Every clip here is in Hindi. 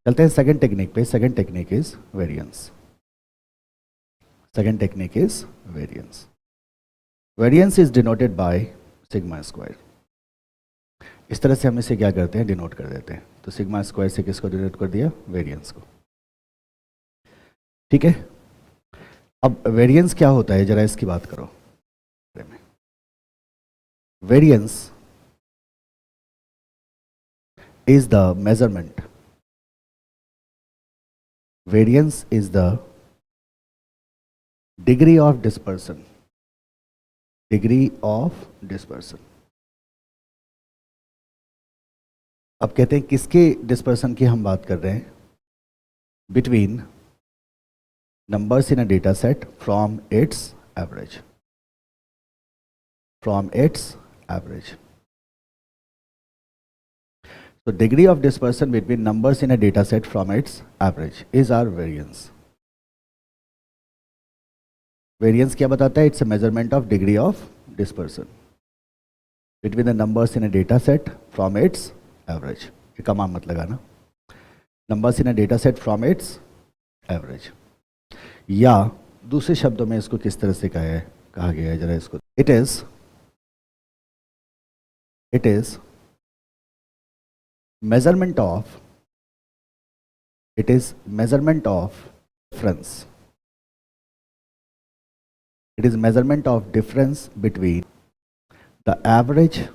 चलते हैं सेकंड टेक्निक पे। Second technique is variance. Second technique is variance. Variance is denoted by sigma square. इस तरह से हम इसे क्या करते हैं, डिनोट कर देते हैं। तो सिग्मा स्क्वायर से किसको डिनोट कर दिया, वेरिएंस को। ठीक है, अब वेरिएंस क्या होता है जरा इसकी बात करो। Variance is the measurement, variance is the degree of dispersion, degree of dispersion. अब कहते हैं किसके डिस्पर्सन की हम बात कर रहे हैं, between numbers in a data set from its average, from its average. So degree of dispersion between numbers in a data set from its average is our variance. Variance क्या बताता है? It's a measurement of degree of dispersion between the numbers in a data set from its average. ये कमान मत लगाना, numbers in a data set from its average। या दूसरे शब्दों में इसको किस तरह से कहा गया है जरा इसको, it is measurement of difference. It is measurement of difference between the average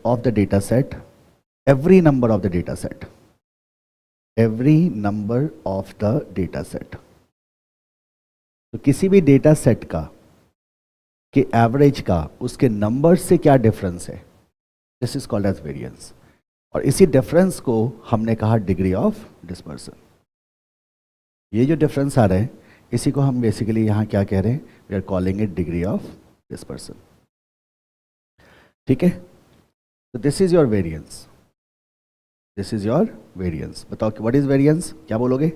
of the data set, every number of the data set, तो किसी भी डेटा सेट का कि एवरेज का उसके नंबर से क्या डिफरेंस है, this is called as variance. और इसी डिफरेंस को हमने कहा डिग्री ऑफ डिस्पर्सन। ये जो डिफरेंस आ रहा है इसी को हम बेसिकली यहाँ क्या कह रहे हैं, we are calling it degree of dispersion. ठीक है, तो this is your variance, this is your variance. बताओ कि व्हाट इज वेरिएंस, क्या बोलोगे,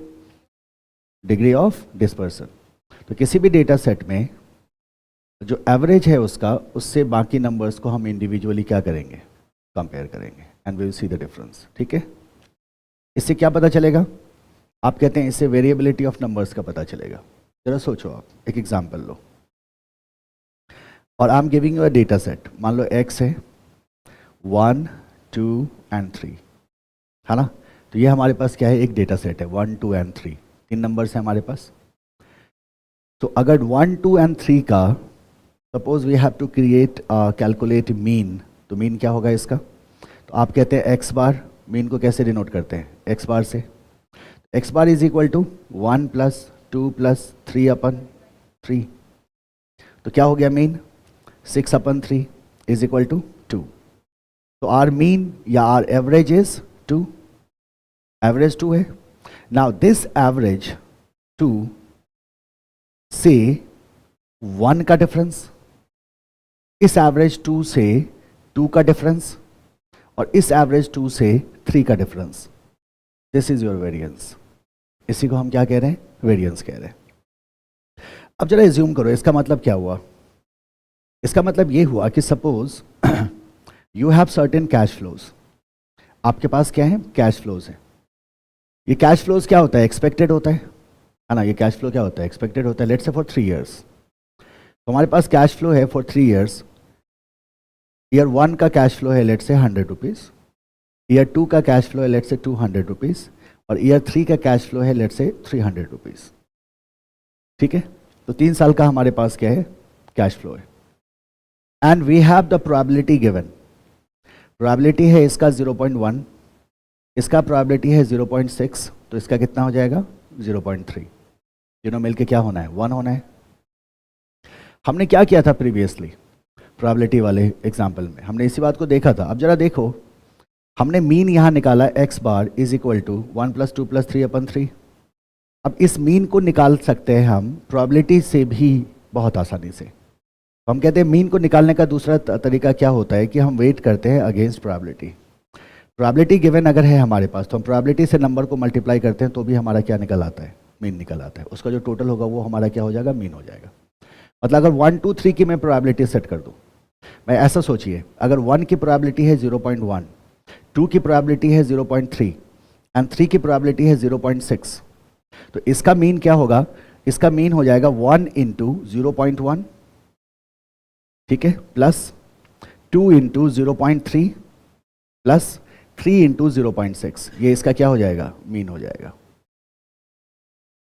डिग्री ऑफ डिस्पर्सन। तो किसी भी डेटा सेट में जो एवरेज है उसका, उससे बाकी नंबर्स को हम इंडिविजुअली क्या करेंगे, कंपेयर करेंगे, and we will see the difference. ठीक है, इससे क्या पता चलेगा, आप कहते हैं इससे वेरिएबिलिटी ऑफ नंबर्स का पता चलेगा। जरा सोचो, आप एक एग्जांपल लो और I am giving you a data set. मान लो एक्स है 1, 2 and 3, है ना। तो ये हमारे पास क्या है, एक डेटा सेट है 1, 2 and 3, 3 नंबर्स हैं हमारे पास। तो अगर 1, 2 and 3 का suppose we have to create calculate mean, तो मीन क्या होगा इसका, तो आप कहते हैं एक्स बार। मीन को कैसे डिनोट करते हैं, एक्स बार से। X bar is equal to 1 + 2 + 3/3। तो क्या हो गया मीन, 6/3 इज इक्वल टू 2। तो आर मीन या आर एवरेज इज 2, एवरेज 2 है। नाउ दिस एवरेज 2 से 1 का डिफरेंस, इस एवरेज 2 से 2 का डिफरेंस, और इस एवरेज 2 से 3 का difference, this is your variance. इसी को हम क्या कह रहे हैं, वेरिएंस कह रहे हैं। अब जरा एज्यूम करो, इसका मतलब क्या हुआ, इसका मतलब ये हुआ कि suppose you have certain cash flows. आपके पास क्या है, कैश फ्लोज है। ये कैश फ्लोज क्या होता है, एक्सपेक्टेड होता है ना। ये कैश फ्लो क्या होता है, एक्सपेक्टेड होता है। लेट्स से फॉर 3 इयर्स, तो हमारे पास कैश फ्लो है फॉर 3 इयर्स। ईयर 1 का कैश फ्लो है लेट्स से 100 रुपीज़, ईयर 2 का कैश फ्लो है लेट्स से 200 रुपीज़, और ईयर 3 का कैश फ्लो है लेट्स से 300 रुपीज़। ठीक है, तो 3 साल का हमारे पास क्या है, कैश फ्लो है। And we have the probability given. Probability है इसका 0.1, इसका प्रोबेबिलिटी है 0.6, तो इसका कितना हो जाएगा, 0.3। तीनों मिलके क्या होना है, 1 होना है। हमने क्या किया था प्रीवियसली, प्रोबेबिलिटी वाले एग्जाम्पल में हमने इसी बात को देखा था। अब जरा देखो, हमने मीन यहाँ निकाला x bar is equal to 1 + 2 + 3/3। अब इस मीन को निकाल सकते हैं हम प्रोबेबिलिटी से भी बहुत आसानी से। हम कहते हैं मीन को निकालने का दूसरा तरीका क्या होता है कि हम वेट करते हैं अगेंस्ट प्रोबेबिलिटी। प्रोबेबिलिटी गिवन अगर है हमारे पास, तो हम प्रोबेबिलिटी से नंबर को मल्टीप्लाई करते हैं तो भी हमारा क्या निकल आता है, मीन निकल आता है। उसका जो टोटल होगा वो हमारा क्या हो जाएगा, मीन हो जाएगा। मतलब अगर 1, 2, 3 की मैं प्रोबेबिलिटी सेट कर दूँ, मैं ऐसा सोचिए, अगर 1 की प्रोबेबिलिटी है 0.1, 2 की प्रोबेबिलिटी है 0.3 एंड 3 की प्रोबेबिलिटी है 0.6, तो इसका मीन क्या होगा? इसका मीन हो जाएगा 1 इंटू 0.1, ठीक है, प्लस 2 इंटू 0.3 प्लस 3 इंटू 0.6, ये इसका क्या हो जाएगा? मीन हो जाएगा।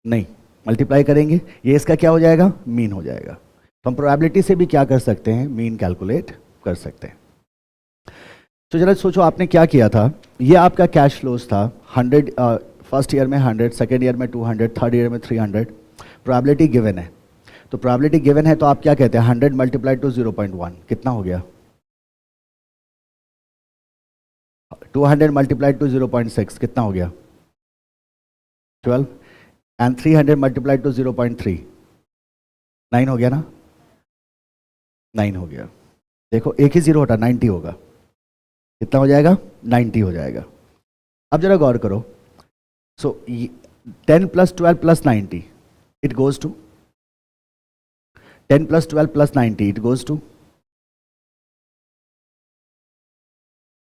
नहीं, मल्टीप्लाई करेंगे, ये इसका क्या हो जाएगा? मीन हो जाएगा। तो हम प्रोबेबिलिटी से भी क्या कर सकते हैं? मीन कैलकुलेट कर सकते हैं। तो जरा सोचो आपने क्या किया था। ये आपका कैश फ्लोज था 100, फर्स्ट ईयर में 100, सेकेंड ईयर में 200, थर्ड ईयर में 300, प्रोबेबिलिटी गिवन है। तो प्रोबेबिलिटी गिवन है तो आप क्या कहते हैं? 100 मल्टीप्लाइड टू 0.1 कितना हो गया? 200 मल्टीप्लाइड टू 0.6 कितना हो गया? 12 एंड 300 मल्टीप्लाइड टू 0.3 9 हो गया ना? 9 हो गया। देखो एक ही जीरो हटा, 90 होगा। कितना हो जाएगा? 90 हो जाएगा। अब जरा गौर करो। So 10 plus 12 plus 90 it goes to 10 plus 12 plus 90 it goes to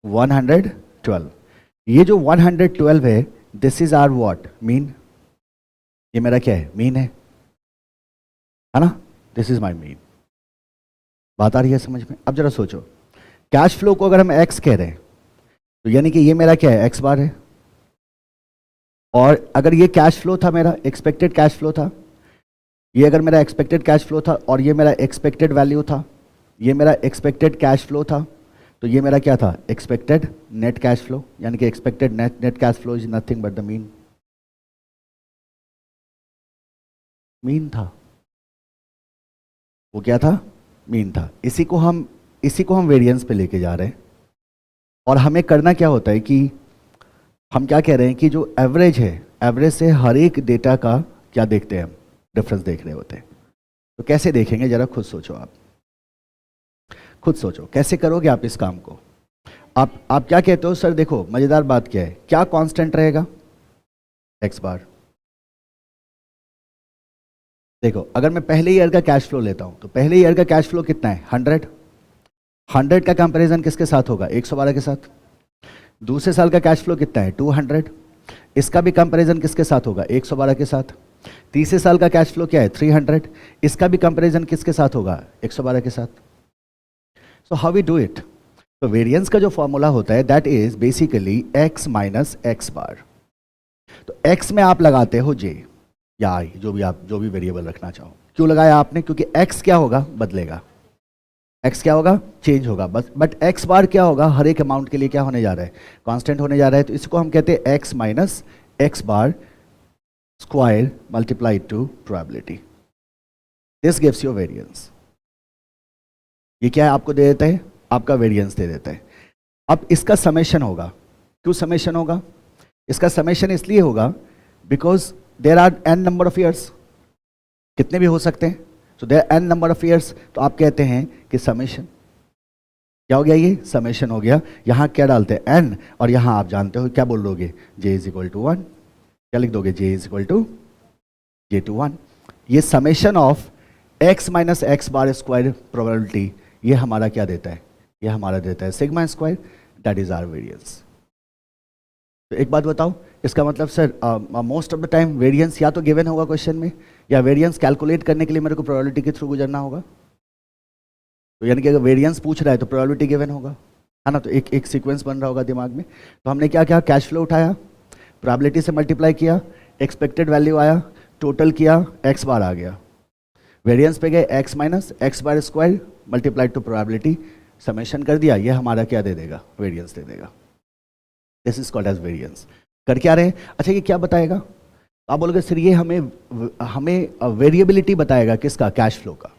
112। ये जो 112 है, this is our what? Mean. ये मेरा क्या है? मीन है ना? This is my mean. बात आ रही है समझ में? अब जरा सोचो, कैश फ्लो को अगर हम एक्स कह रहे हैं तो यानी कि ये मेरा क्या है? एक्स बार है। और अगर ये कैश फ्लो था, मेरा एक्सपेक्टेड कैश फ्लो था, ये अगर मेरा एक्सपेक्टेड कैश फ्लो था और ये मेरा एक्सपेक्टेड वैल्यू था, ये मेरा एक्सपेक्टेड कैश फ्लो था, तो ये मेरा क्या था? Expected net cash flow. यानी कि expected net cash flow is nothing but the mean. Mean था वो, क्या था? मीन था। इसी को हम वेरिएंस पे लेके जा रहे हैं। और हमें करना क्या होता है कि हम क्या कह रहे हैं कि जो एवरेज है, एवरेज से हर एक डेटा का क्या देखते हैं? हम डिफरेंस देख रहे होते हैं। तो कैसे देखेंगे? जरा खुद सोचो। आप खुद सोचो कैसे करोगे आप इस काम को। आप क्या कहते हो? सर देखो मजेदार बात क्या है, क्या कांस्टेंट रहेगा? एक्स बार। देखो अगर मैं पहले ईयर का कैश फ्लो लेता हूं तो पहले ईयर का कैश फ्लो कितना है? 100 का कंपैरिजन किसके साथ होगा? 112 के साथ। दूसरे साल का कैश फ्लो कितना है? 200, इसका भी कंपैरिजन किसके साथ होगा? 112 के साथ। तीसरे साल का कैश फ्लो क्या है? 300, इसका भी कंपैरिजन किसके साथ होगा? 112 के साथ। So how we do it? तो वेरिएंस का जो फॉर्मूला होता है that is basically x minus x bar. तो x में आप लगाते हो j या i, जो भी वेरिएबल रखना चाहो। क्यों लगाया आपने? क्योंकि x क्या होगा? बदलेगा। x क्या होगा? चेंज होगा बस। बट x बार क्या होगा? हर एक अमाउंट के लिए क्या होने जा रहा है? कांस्टेंट होने जा रहा है। तो इसको हम कहते हैं x minus x bar square multiplied to probability. This gives your variance. ये क्या है? आपको दे देता है, आपका वेरिएंस दे देता है। अब इसका समेशन होगा। क्यों समेशन होगा? इसका समेशन इसलिए होगा because there are n number of years. कितने भी हो सकते हैं, so there n number of years. तो आप कहते हैं कि समेशन क्या हो गया? ये समेशन हो गया। यहाँ क्या डालते हैं? n, और यहाँ आप जानते हो क्या बोल दोगे? j is equal to 1। क्या लिख दोगे? j is equal to j to 1। ये summation of x minus x bar square probability, ये हमारा क्या देता है? ये हमारा देता है sigma square, that is our variance. तो एक बात बताओ, इसका मतलब sir most of the time variance या तो गिवन होगा क्वेश्चन में, या वेरिएंस कैलकुलेट करने के लिए मेरे को प्रोबेबिलिटी के थ्रू गुजरना होगा। तो यानी कि अगर वेरिएंस पूछ रहा है तो प्रोबेबिलिटी गिवन होगा, है ना? तो एक सीक्वेंस बन रहा होगा दिमाग में। तो हमने क्या किया? कैश फ्लो उठाया, प्रोबेबिलिटी से मल्टीप्लाई किया, एक्सपेक्टेड वैल्यू आया, टोटल किया, एक्स बार आ गया। वेरिएंस पे गए, x minus x bar square multiplied to probability, summation कर दिया। ये हमारा क्या दे देगा? वेरिएंस दे देगा। This is called as variance. कर क्या रहे हैं? अच्छा ये क्या बताएगा? आप बोलोगे सर ये हमें वेरिएबिलिटी बताएगा। किसका? कैश फ्लो का।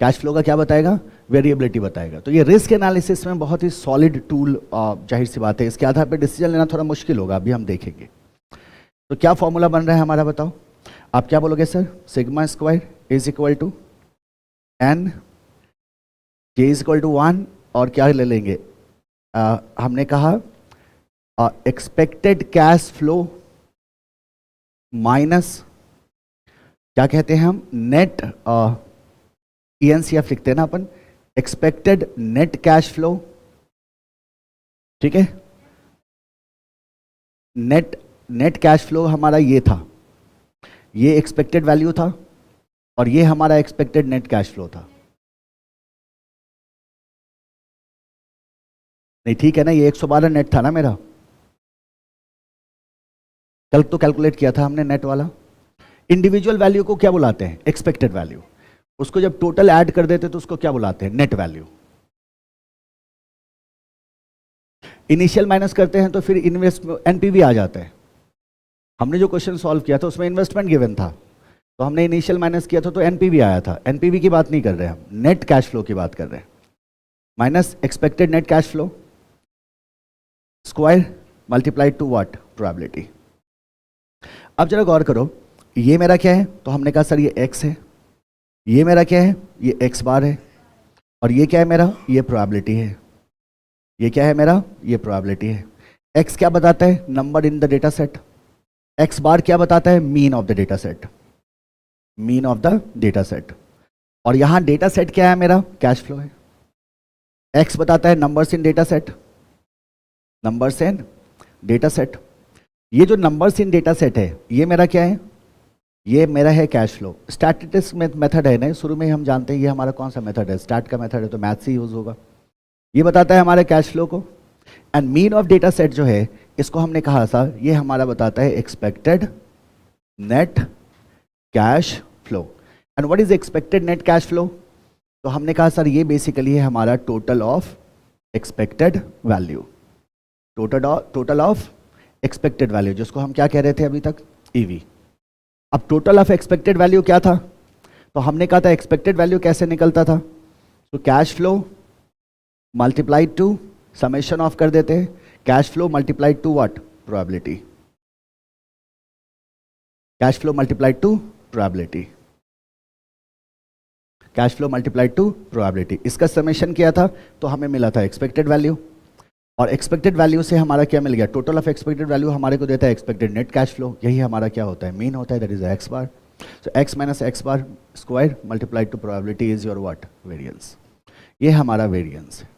कैश फ्लो का क्या बताएगा? वेरिएबिलिटी बताएगा। तो ये रिस्क एनालिसिस में बहुत ही सॉलिड टूल, जाहिर सी बात है इसके आधार पर डिसीजन लेना थोड़ा मुश्किल होगा, अभी हम देखेंगे। तो क्या फॉर्मूला बन रहा है हमारा? बताओ आप क्या बोलोगे? Sir sigma square is equal to n, j is equal to 1, और क्या ले लेंगे? हमने कहा एक्सपेक्टेड कैश फ्लो माइनस क्या कहते हैं हम? नेट ENCF लिखते हैं ना अपन, एक्सपेक्टेड नेट कैश फ्लो, ठीक है, नेट कैश फ्लो हमारा ये था, ये एक्सपेक्टेड वैल्यू था और ये हमारा एक्सपेक्टेड नेट कैश फ्लो था। नहीं ठीक है ना, ये 112 नेट था ना मेरा, कल तो कैलकुलेट किया था हमने नेट वाला। इंडिविजुअल वैल्यू को क्या बुलाते हैं? Expected value. उसको जब टोटल ऐड कर देते तो उसको क्या बुलाते हैं? Net value. इनिशियल माइनस करते हैं तो फिर इन्वेस्ट एनपीवी आ जाता है। हमने जो क्वेश्चन सॉल्व किया था उसमें इन्वेस्टमेंट गिवन था, तो हमने इनिशियल माइनस किया था तो एनपीवी आया था। एनपीवी की बात नहीं कर रहे हम, नेट कैश फ्लो की बात कर रहे हैं। Minus expected net cash flow square multiplied to what? Probability. अब जरा गौर करो, ये मेरा क्या है? तो हमने कहा सर ये एक्स है, ये मेरा क्या है? ये एक्स बार है, और ये क्या है मेरा? ये प्रोबेबिलिटी है। ये क्या है मेरा? ये प्रोबेबिलिटी है। एक्स क्या बताता है? Number in the data set. X bar क्या बताता है? Mean of the data set, mean of the data set. और यहां डेटा सेट क्या है मेरा? कैश फ्लो है। एक्स बताता है numbers in data set, numbers in data set. ये जो नंबर्स इन डेटा सेट है ये मेरा क्या है? ये मेरा है कैश फ्लो। स्टैटिस्टिक्स मेथड है ना, शुरू में ही हम जानते हैं ये हमारा कौन सा मेथड है, स्टैट का मेथड है, तो मैथ से यूज होगा। ये बताता है हमारे कैश फ्लो को। And mean of data set जो है इसको हमने कहा था ये हमारा बताता है expected net cash flow. And what is expected net cash flow? तो हमने कहा सर ये बेसिकली है हमारा total of expected value, total of expected value, जिसको हम क्या कह रहे थे अभी तक? ईवी। अब टोटल ऑफ एक्सपेक्टेड वैल्यू क्या था? तो हमने कहा था एक्सपेक्टेड वैल्यू कैसे निकलता था? तो cash flow multiplied to, summation of कर देते हैं, cash flow multiplied to what? Probability. Cash flow multiplied to probability, cash flow multiplied to probability. इसका समेशन किया था तो हमें मिला था एक्सपेक्टेड वैल्यू, और एक्सपेक्टेड वैल्यू से हमारा क्या मिल गया? टोटल ऑफ एक्सपेक्टेड वैल्यू हमारे को देता है एक्सपेक्टेड नेट कैश फ्लो। यही हमारा क्या होता है? मीन होता है, that is x bar. So x minus x bar square multiplied to probability is your what? Variance. ये हमारा वेरिएंस है।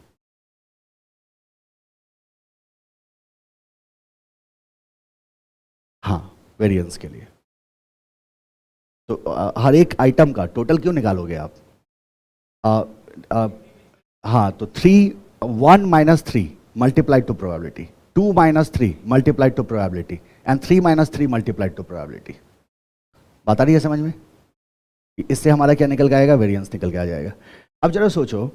हाँ, वेरिएंस के लिए तो हर एक आइटम का टोटल क्यों निकालोगे आप? हाँ, तो 1 minus 3 multiplied to probability, 2 minus 3 multiplied to probability, and 3 minus 3 multiplied to probability. बात आ रही है समझ में? इससे हमारा क्या निकल के आएगा? वेरिएंस निकल के आ जाएगा। अब जरा सोचो,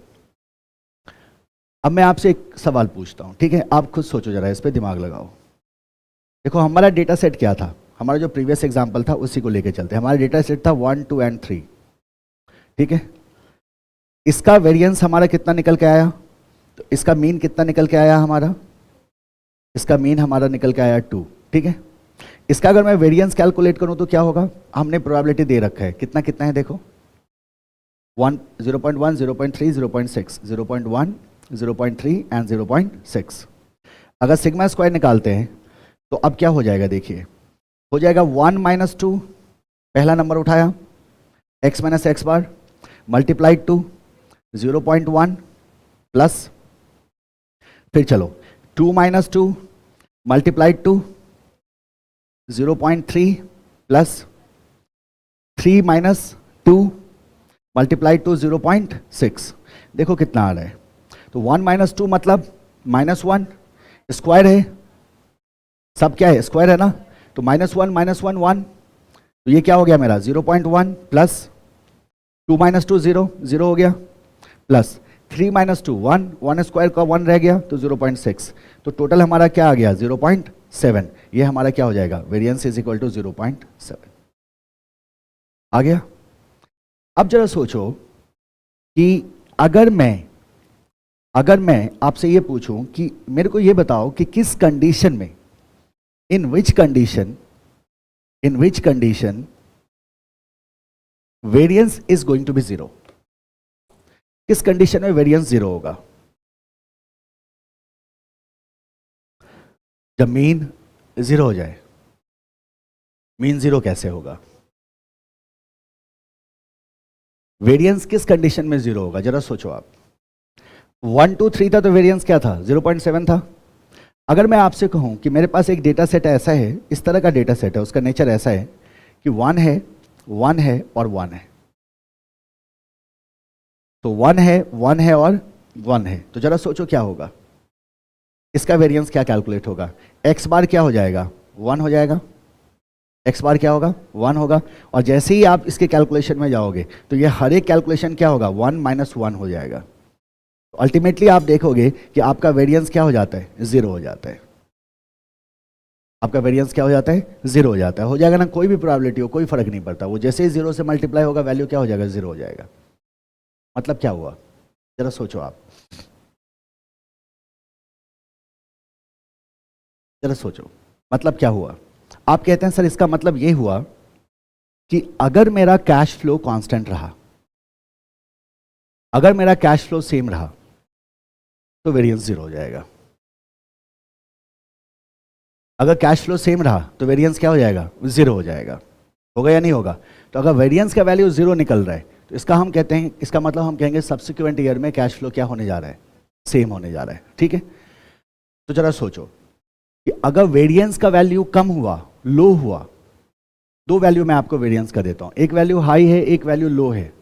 अब मैं आपसे एक सवाल पूछता हूँ, ठीक है? आप खुद सोचो जरा, इस पर दिमाग लगाओ। देखो हमारा डेटा सेट क्या था? हमारा जो प्रीवियस एग्जाम्पल था उसी को लेके चलते हैं। हमारा डेटा सेट था 1, 2 एंड 3, ठीक है? इसका वेरिएंस हमारा कितना निकल के आया? तो इसका मीन कितना निकल के आया हमारा? इसका मीन हमारा निकल के आया 2, ठीक है? इसका अगर मैं वेरिएंस कैलकुलेट करूं तो क्या होगा? हमने प्रोबेबिलिटी दे रखा है, कितना कितना है देखो, 1, 0.1, 0.3, 0.6, 0.1, 0.3 एंड 0.6। अगर सिग्मा स्क्वायर निकालते हैं तो अब क्या हो जाएगा? देखिए हो जाएगा 1 माइनस 2, पहला नंबर उठाया, x minus x bar multiplied to 0.1 plus, फिर चलो 2 minus 2 multiplied to 0.3 plus 3 minus 2 multiplied to 0.6। देखो कितना आ रहा है? तो 1 माइनस 2 मतलब -1, स्क्वायर है, सब क्या है? स्क्वायर है ना, तो -1 -1 1, तो ये क्या हो गया मेरा? 0.1 प्लस 2 माइनस 2 0 0 हो गया, प्लस 3 माइनस 2 1, 1 स्क्वायर का 1 रह गया तो 0.6, तो टोटल हमारा क्या आ गया? 0.7। ये हमारा क्या हो जाएगा? वेरिएंस इज इक्वल टू 0.7 आ गया। अब जरा सोचो कि अगर मैं आपसे ये पूछूं कि मेरे को ये बताओ कि किस कंडीशन में, in which condition variance is going to be 0? किस कंडीशन में वेरिएंस 0 होगा? जब मीन 0 हो जाए। मीन 0 कैसे होगा? वेरिएंस किस कंडीशन में 0 होगा? जरा सोचो आप। 1 2 3 था तो वेरिएंस क्या था, 0.7 था। अगर मैं आपसे कहूं कि मेरे पास एक डेटा सेट ऐसा है, इस तरह का डेटा सेट है, उसका नेचर ऐसा है कि 1 है, 1 है और 1 है, तो 1 है, 1 है और 1 है, तो जरा सोचो क्या होगा, इसका वेरिएंस क्या कैलकुलेट होगा। एक्स बार क्या हो जाएगा, 1 हो जाएगा, एक्स बार क्या होगा, 1 होगा। और जैसे ही आप इसके कैलकुलेशन में जाओगे तो ये हर एक कैलकुलेशन क्या होगा, 1 - 1 हो जाएगा। अल्टीमेटली आप देखोगे कि आपका वेरिएंस क्या हो जाता है, 0 हो जाता है। आपका वेरिएंस क्या हो जाता है, 0 हो जाता है। हो जाएगा ना, कोई भी प्रोबेबिलिटी हो, कोई फर्क नहीं पड़ता, वो जैसे ही 0 से मल्टीप्लाई होगा वैल्यू क्या हो जाएगा, 0 हो जाएगा। मतलब क्या हुआ, जरा सोचो आप, जरा सोचो मतलब क्या हुआ। आप कहते हैं सर इसका मतलब ये हुआ कि अगर मेरा कैश फ्लो कांस्टेंट रहा, अगर मेरा कैश फ्लो सेम रहा तो वेरिएंस 0 हो जाएगा। अगर कैश फ्लो सेम रहा तो वेरिएंस क्या हो जाएगा, 0 हो जाएगा। होगा या नहीं होगा। तो अगर वेरिएंस का वैल्यू 0 निकल रहा है तो इसका हम कहते हैं, इसका मतलब हम कहेंगे सब्सिक्वेंट ईयर में कैश फ्लो क्या होने जा रहा है, सेम होने जा रहा है। ठीक है, तो जरा सोचो कि अगर वेरिएंस का वैल्यू कम हुआ, लो हुआ, दो वैल्यू मैं आपको वेरिएंस का देता हूं, एक वैल्यू हाई है, एक वैल्यू लो है,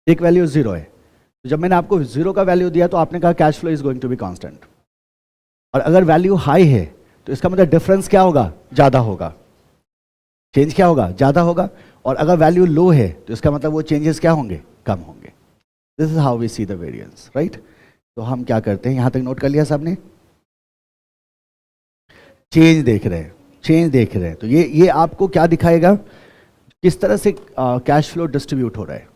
एक वैल्यू 0 है। तो जब मैंने आपको 0 का वैल्यू दिया तो आपने कहा cash flow is going to be constant, और अगर वैल्यू हाई है तो इसका मतलब डिफरेंस क्या होगा, ज्यादा होगा, चेंज क्या होगा, ज्यादा होगा। और अगर वैल्यू लो है तो इसका मतलब वो चेंजेस क्या होंगे, कम होंगे। This is how we see the variance, right. तो हम क्या करते हैं, यहां तक नोट कर लिया सबने, चेंज देख रहे हैं, चेंज देख रहे हैं। तो ये आपको क्या दिखाएगा, किस तरह से कैश फ्लो डिस्ट्रीब्यूट हो रहा है,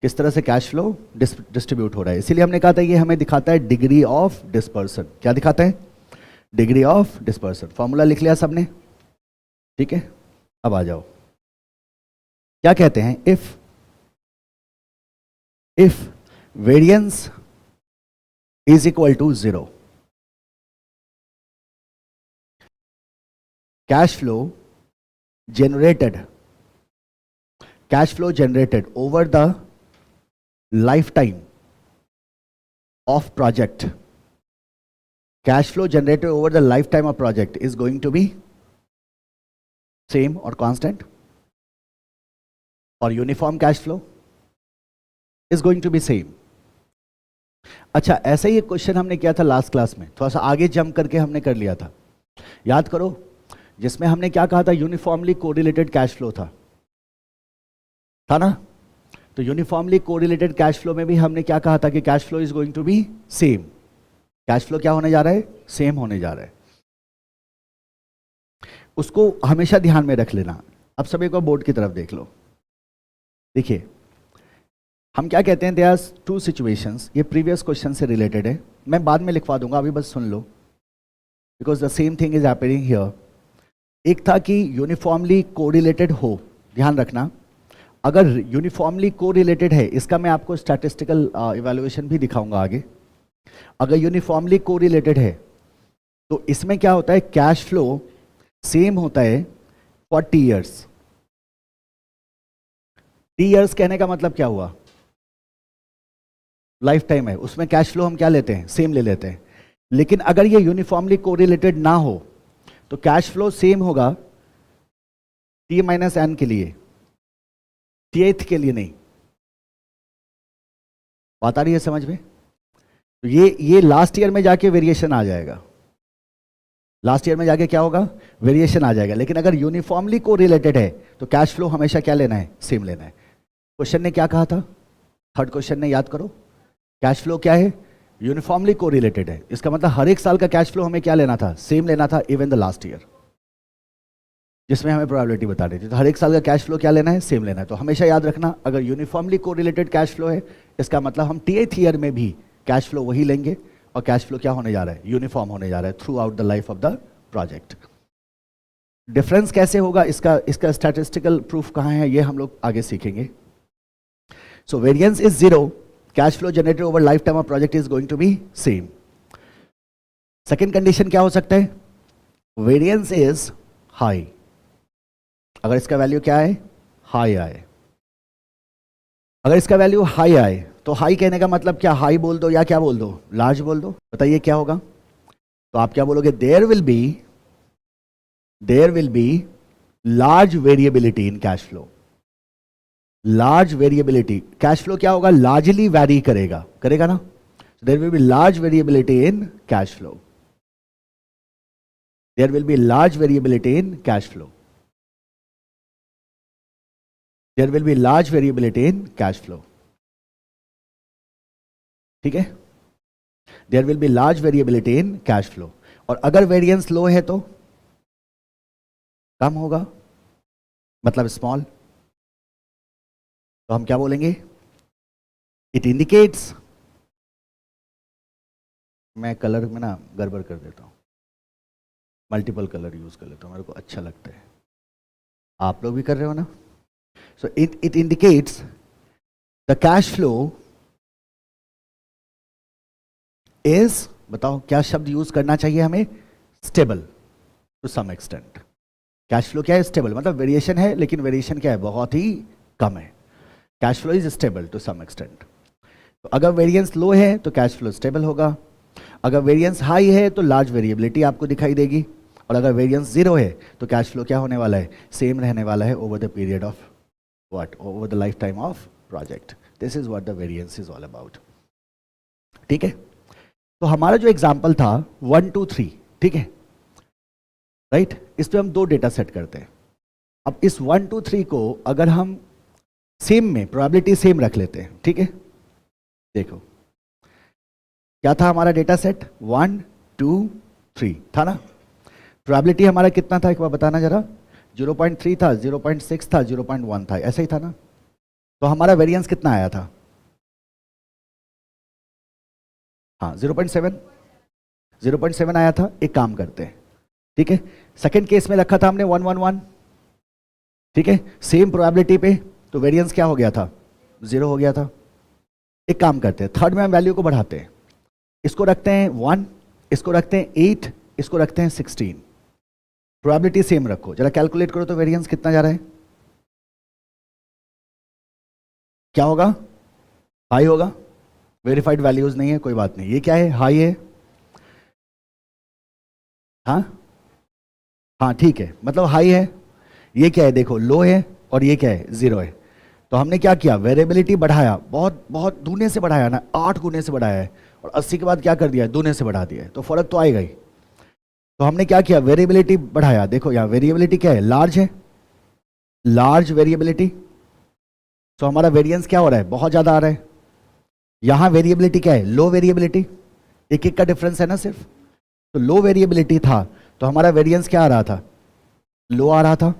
किस तरह से कैश फ्लो डिस्ट्रीब्यूट हो रहा है। इसीलिए हमने कहा था ये हमें दिखाता है डिग्री ऑफ डिस्पर्सन। क्या दिखाता है, डिग्री ऑफ डिस्पर्सन। फॉर्मूला लिख लिया सबने, ठीक है। अब आ जाओ, क्या कहते हैं, if variance is equal to 0, cash flow generated over the lifetime of project, cash flow generated over the lifetime of project is going to be same or constant, or uniform cash flow is going to be same. अच्छा, ऐसा ही एक क्वेश्चन हमने किया था लास्ट क्लास में, थोड़ा सा आगे जंप करके हमने कर लिया था, याद करो, जिसमें हमने क्या कहा था, यूनिफॉर्मली कोरिलेटेड कैश फ्लो था ना। तो यूनिफॉर्मली कोरिलेटेड कैश फ्लो में भी हमने क्या कहा था कि cash flow is going to be same. Cash flow क्या होने जा रहा है, सेम होने जा रहा है। उसको हमेशा ध्यान में रख लेना। अब सब एक बार बोर्ड की तरफ देख लो, देखिए हम क्या कहते हैं, देयर आर टू सिचुएशंस। ये प्रीवियस क्वेश्चन से रिलेटेड है, मैं बाद में लिखवा दूंगा, अभी बस सुन लो, because the same thing is happening here. एक था कि यूनिफॉर्मली कोरिलेटेड हो, ध्यान रखना, अगर यूनिफॉर्मली कोरिलेटेड है, इसका मैं आपको स्टैटिस्टिकल इवैल्यूएशन भी दिखाऊंगा आगे। अगर यूनिफॉर्मली कोरिलेटेड है तो इसमें क्या होता है, कैश फ्लो सेम होता है 40 ईयर्स। 3 ईयर्स कहने का मतलब क्या हुआ, लाइफ टाइम है, उसमें कैश फ्लो हम क्या लेते हैं, सेम ले लेते हैं। लेकिन अगर ये यूनिफॉर्मली कोरिलेटेड ना हो तो कैश फ्लो सेम होगा T - N के लिए, Tth के लिए नहीं। बात आ रही है समझ में। तो ये लास्ट ईयर में जाके वेरिएशन आ जाएगा, लास्ट ईयर में जाके क्या होगा, वेरिएशन आ जाएगा। लेकिन अगर यूनिफॉर्मली को रिलेटेड है तो कैश फ्लो हमेशा क्या लेना है, सेम लेना है। क्वेश्चन ने क्या कहा था, थर्ड क्वेश्चन ने, याद करो, कैश फ्लो क्या है, यूनिफॉर्मली को रिलेटेड है। इसका मतलब हर एक साल का कैश फ्लो हमें क्या लेना था, सेम लेना था, इवन द लास्ट ईयर, जिसमें हमें प्रोबेबिलिटी बता रही थी। तो हर एक साल का कैश फ्लो क्या लेना है, सेम लेना है। तो हमेशा याद रखना, अगर यूनिफॉर्मली को रिलेटेड कैश फ्लो है, इसका मतलब हम Tth ईयर में भी कैश फ्लो वही लेंगे, और कैश फ्लो क्या होने जा रहा है, यूनिफॉर्म होने जा रहा है through out the life of the project. Difference कैसे होगा, इसका स्टैटिस्टिकल प्रूफ कहाँ है, ये हम लोग आगे सीखेंगे। So variance is 0, cash flow generated over life time of project is going to be same. Second condition क्या हो सकता है, वेरिएंस इज हाई। अगर इसका वैल्यू क्या है, हाई आए, अगर इसका वैल्यू हाई आए तो हाई कहने का मतलब क्या, हाई बोल दो या क्या बोल दो, लार्ज बोल दो, बताइए क्या होगा। तो आप क्या बोलोगे, there will be large variability in cash flow. Large variability, cash flow क्या होगा, लार्जली वैरी करेगा, करेगा ना। There will be large variability in cash flow, there will be large variability in cash flow, there will be large variability in cash flow, ठीक है। There will be large variability in cash flow. और अगर वेरिएंस लो है तो कम होगा, मतलब स्मॉल। तो हम क्या बोलेंगे, इट इंडिकेट्स, मैं कलर में ना गड़बड़ कर देता हूं, मल्टीपल कलर यूज कर लेता हूं, मेरे को अच्छा लगता है, आप लोग भी कर रहे हो ना। So it indicates the cash flow is, बताओ क्या शब्द यूज करना चाहिए हमें, stable to some extent. Cash flow क्या है, स्टेबल, मतलब वेरिएशन है लेकिन वेरिएशन क्या है, बहुत ही कम है। Cash flow is stable to some extent. तो अगर वेरिएंस लो है तो कैश फ्लो स्टेबल होगा, अगर वेरिएंस हाई है तो लार्ज वेरिएबिलिटी आपको दिखाई देगी, और अगर वेरिएंस जीरो है तो कैश फ्लो क्या होने वाला है, सेम रहने वाला है over the period of what, over the life time of project. This is what the variance is all about, ठीक है। तो हमारा जो एग्जाम्पल था 1 2 3, ठीक है, राइट, इस पे हम दो डेटा सेट करते हैं। अब इस 1 2 3 को अगर हम सेम में प्रोबेबिलिटी सेम रख लेते हैं, ठीक है, देखो क्या था हमारा डेटा सेट, 1 2 3 था ना। प्रोबेबिलिटी हमारा कितना था एक बार बताना जरा, 0.3 था, 0.6 था, 0.1 था, ऐसा ही था ना। तो हमारा वेरिएंस कितना आया था, हाँ 0.7 आया था। एक काम करते हैं, ठीक है, सेकंड केस में रखा था हमने 1 1 1, ठीक है, सेम प्रोबेबिलिटी पे, तो वेरिएंस क्या हो गया था, 0 हो गया था। एक काम करते हैं, थर्ड में हम वैल्यू को बढ़ाते हैं, इसको रखते हैं 1, इसको रखते हैं 8, इसको रखते हैं 16। प्रोबेबिलिटी सेम रखो, जरा कैलकुलेट करो तो वेरिएंस कितना जा रहा है, क्या होगा, हाई होगा। वेरीफाइड वैल्यूज नहीं है, कोई बात नहीं, ये क्या है, हाई है, हाँ हाँ ठीक है, मतलब हाई है। ये क्या है, देखो लो है, और ये क्या है, 0 है। तो हमने क्या किया, वेरिएबिलिटी बढ़ाया, बहुत बहुत दूने से बढ़ाया ना, 8 गुने से बढ़ाया है, और 80 के बाद क्या कर दिया, दूने से बढ़ा दिया है, तो फर्क तो आएगा ही। तो हमने क्या किया, वेरिएबिलिटी बढ़ाया, देखो यहाँ वेरिएबिलिटी क्या है, लार्ज है, लार्ज वेरिएबिलिटी। तो हमारा वेरिएंस क्या हो रहा है, बहुत ज्यादा आ रहा है। यहाँ वेरिएबिलिटी क्या है, लो वेरिएबिलिटी, एक एक का डिफरेंस है ना सिर्फ। तो लो वेरिएबिलिटी था तो हमारा वेरिएंस क्या आ रहा था, लो आ रहा था।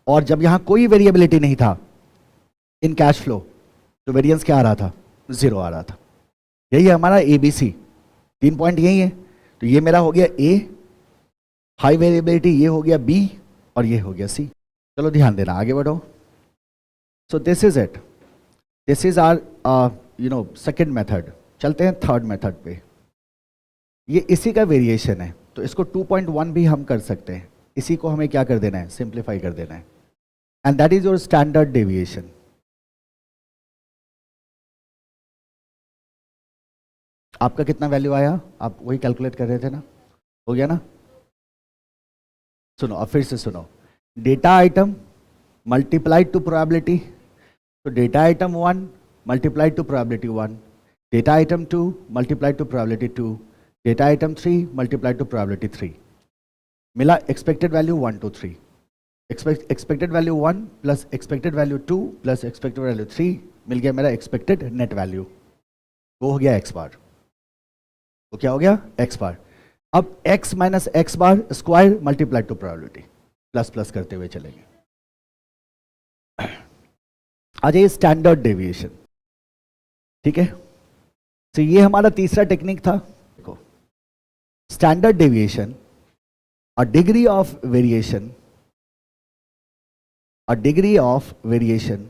और जब यहां कोई वेरिएबिलिटी नहीं था इन कैश फ्लो, तो वेरिएंस क्या आ रहा था, 0 आ रहा था। यही है हमारा ABC, 3 पॉइंट यही है। तो ये मेरा हो गया A, हाई वेरिएबिलिटी, ये हो गया B, और ये हो गया C। चलो ध्यान देना, आगे बढ़ो। So this is it, this is our second method. चलते हैं थर्ड मेथड पे। ये इसी का वेरिएशन है, तो इसको 2.1 भी हम कर सकते हैं। इसी को हमें क्या कर देना है, सिंप्लीफाई कर देना है, and that is your standard deviation. आपका कितना वैल्यू आया, आप वही कैलकुलेट कर रहे थे ना, हो गया ना। सुनो, अब फिर से सुनो, data item multiplied to probability, तो data item 1 multiplied to probability 1, data item 2 multiplied to probability 2, data item 3 multiplied to probability 3, मिला expected value 1 2 3। Expected value 1 plus expected value 2 plus expected value 3 मिल गया मेरा एक्सपेक्टेड नेट वैल्यू, वो हो गया एक्स बार। वो क्या हो गया, एक्स बार। अब x minus x bar square multiplied to probability, plus plus करते हुए चलेंगे। आ जाइए स्टैंडर्ड डेविएशन, ठीक है। तो ये हमारा तीसरा टेक्निक था। देखो, standard deviation, a degree of variation, a degree of variation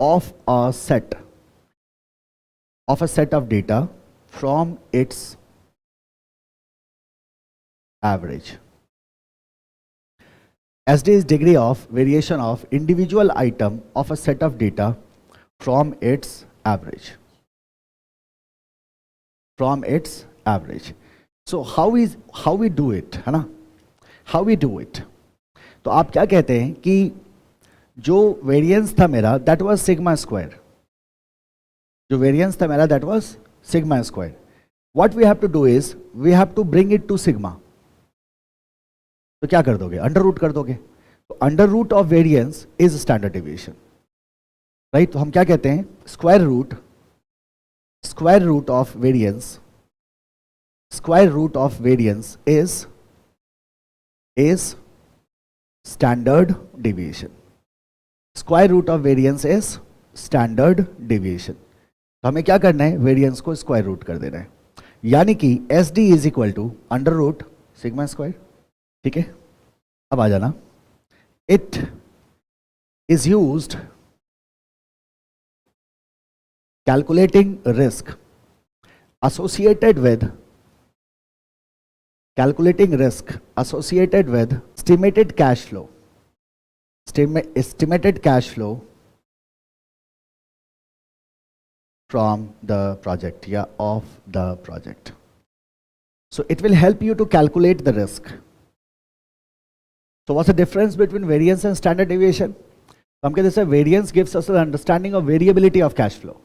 of a set of data from its average. SD is degree of variation of individual item of a set of data from its average. From its average. So how we do it, है ना? How we do it. तो आप क्या कहते हैं कि जो वेरिएंस था मेरा दैट वाज सिग्मा स्क्वायर. जो वेरिएंस था मेरा that was sigma square. What we have to do is we have to bring it to sigma. तो क्या कर दोगे? अंडर रूट कर दोगे. तो under root of variance is standard deviation, right? तो हम क्या कहते हैं? Square root of variance, square root of variance is standard deviation. Square root of variance is standard deviation. तो हमें क्या करना है? वेरिएंस को स्क्वायर रूट कर देना है, यानी कि S D is equal to under root sigma square. ठीक है, अब आ जाना. It is used calculating risk associated with estimated cash flow from the project, of the project. So it will help you to calculate the risk. So what's the difference between variance and standard deviation? हम कहते हैं variance gives us an understanding of variability of cash flow.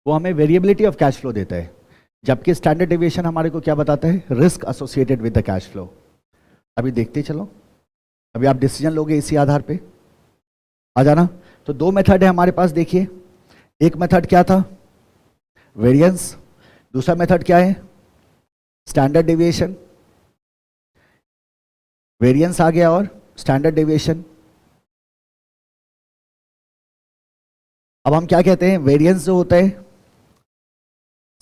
वो हमें variability of cash flow देता है, जबकि स्टैंडर्ड डेविएशन हमारे को क्या बताता है? Risk associated with the cash flow. अभी देखते चलो, अभी आप डिसीजन लोगे इसी आधार पे. आ जाना. तो दो मेथड है हमारे पास. देखिए, एक मेथड क्या था? वेरिएंस. दूसरा मेथड क्या है? Standard deviation. वेरिएंस आ गया और स्टैंडर्ड डेविएशन. अब हम क्या कहते हैं? वेरिएंस जो होता है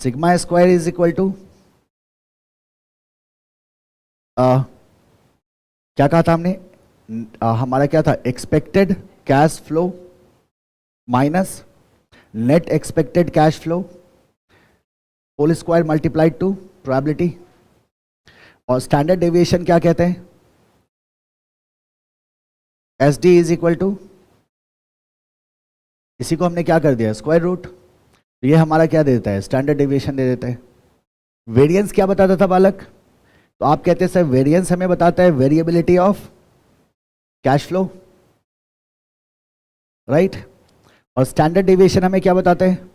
sigma square is equal to क्या कहा था हमने? हमारा क्या था? Expected cash flow minus net expected cash flow whole square multiplied to probability. और स्टैंडर्ड डेविएशन क्या कहते हैं? S D is equal to, इसी को हमने क्या कर दिया? Square root. तो ये हमारा क्या दे देता है? स्टैंडर्ड डेविएशन दे देता है. वेरिएंस क्या बताता था बालक? तो आप कहते हैं सर वेरिएंस हमें बताता है variability of cash flow, right? और स्टैंडर्ड डेविएशन हमें क्या बताता है?